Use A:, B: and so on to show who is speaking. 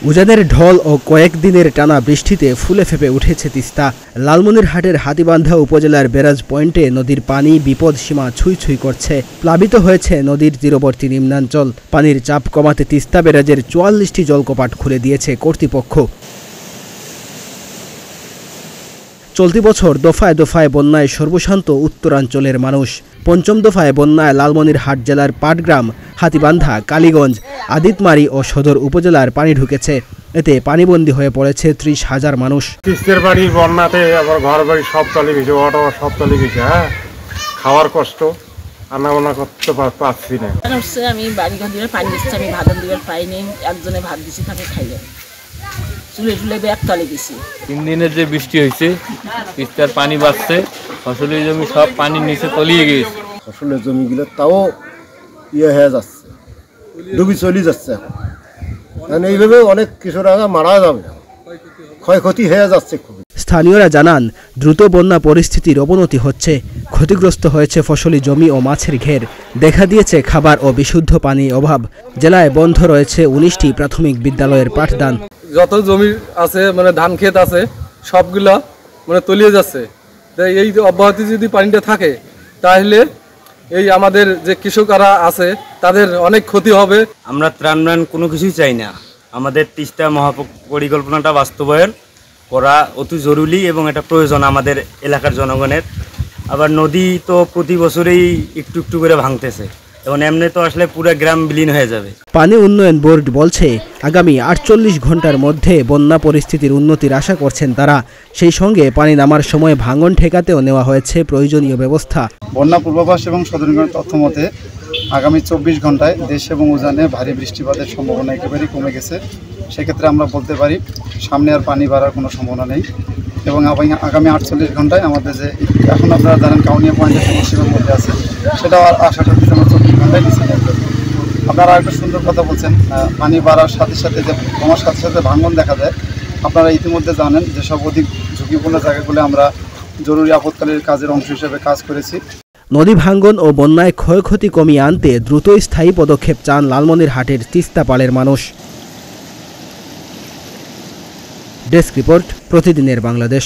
A: উজানের ঢল ও কয়েকদিনের টানা বৃষ্টিতে ফুলে ফেপে উঠেছে তিস্তা। লালমনিরহাটের হাতীবান্ধা উপজেলার ব্যারাজ পয়েন্টে নদীর পানি বিপদ সীমা ছুঁই ছুঁই করছে। প্লাবিত হয়েছে নদীর তীরবর্তী নিম্নাঞ্চল। পানির চাপ কমাতে তিস্তা ব্যারাজের ৪৪টি জলকপাট খুলে দিয়েছে কর্তৃপক্ষ। চলতি বছর দফায় দফায় বন্যায় সর্বশান্ত উত্তরাঞ্চলের মানুষ। পঞ্চম দফায় বন্যায় লালমনিরহাট জেলার পাটগ্রাম, হাতীবান্ধা, কালীগঞ্জ, আদিতমারি ও সদর উপজেলার পানি ঢুকেছে। এতে পানিবন্দী হয়ে পড়েছে ৩০,০০০ মানুষ।
B: তিস্তার বাড়ির বন্যাতে আবার ঘর বাড়ি সব তলে গেছে, অটো সব তলে গেছে। খাওয়ার কষ্ট, রান্না করতে পারছি না।
C: আমি বাড়ি ঘর দিয়ে পানি দিচ্ছি, আমি ভাত দিবার পাইনি, একজনে ভাত দিচ্ছি তাকে খাইলে চুলে চুলে ব্যাগ তলে গেছি।
D: ৩ দিনের যে বৃষ্টি হয়েছে, তিস্তার পানি বাড়ছে, ফসলের জমি সব পানির নিচে তলিয়ে গেছে।
E: ফসলের জমিগুলো তাও হয়ে যাচ্ছে, ডুবি চলে যাচ্ছে। এখন এইভাবে অনেক কৃষকরা মারা যাবে, ক্ষয়ক্ষতি হয়ে যাচ্ছে খুব।
A: স্থানীয়রা জানান, দ্রুত বন্যা পরিস্থিতির অবনতি হচ্ছে। ক্ষতিগ্রস্ত হয়েছে ফসলি জমি ও মাছের ঘের। দেখা দিয়েছে খাবার ও বিশুদ্ধ পানির অভাব। জেলায় বন্ধ রয়েছে ১৯টি প্রাথমিক বিদ্যালয়ের পাঠদান।
F: যত জমি আছে ধান ক্ষেত আছে সবগুলা তলিয়ে যাচ্ছে। এই অব্যাহতি যদি পানিটা থাকে তাহলে এই আমাদের যে কৃষকরা আছে তাদের অনেক ক্ষতি হবে।
G: আমরা ত্রাণ কোনো কিছুই চাই না। আমাদের তিস্তা মহাপরিকল্পনাটা বাস্তবায়ন করা অতি জরুরি এবং এটা প্রয়োজন আমাদের এলাকার জনগণের। আবার নদী তো প্রতি বছরেই একটু একটু করে ভাঙতেছে, এবং এমনি তো আসলে পুরো গ্রাম বিলীন হয়ে যাবে।
A: পানি উন্নয়ন বোর্ড বলছে, আগামী ৪৮ ঘন্টার মধ্যে বন্যা পরিস্থিতির উন্নতির আশা করছেন তারা। সেই সঙ্গে পানি নামার সময় ভাঙন ঠেকাতেও নেওয়া হয়েছে প্রয়োজনীয় ব্যবস্থা।
H: বন্যা পূর্বাভাস এবং সদরঘাট তথ্য মতে আগামী ২৪ ঘন্টায় দেশ এবং উজানে ভারী বৃষ্টিপাতের সম্ভাবনা একেবারেই কমে গেছে। সেক্ষেত্রে আমরা বলতে পারি সামনে আর পানি বাড়ার কোনো সম্ভাবনা নেই। এবং আগামী ৪৮ ঘন্টায় আমাদের যে এখন আপনারা জানেন কাউনিয়া পয়েন্টের সমস্যার মধ্যে আছে, সেটাও আর আশাটা দিতে আমরা ২৪ ঘন্টায় নিচে নেই। আপনারা একটা সুন্দর কথা বলছেন, পানি বাড়ার সাথে সাথে যে কমার সাথে সাথে ভাঙন দেখা যায়। আপনারা ইতিমধ্যে জানেন যে সব অধিক ঝুঁকিপূর্ণ জায়গাগুলো আমরা জরুরি আপৎকালীন কাজের অংশ হিসেবে কাজ করেছি।
A: নদী ভাঙ্গন ও বন্যায় ক্ষয়ক্ষতি কমিয়ে আনতে দ্রুত স্থায়ী পদক্ষেপ চান লালমনিরহাটের তিস্তাপাড়ের মানুষ। ডেস্ক রিপোর্ট, প্রতিদিনের বাংলাদেশ।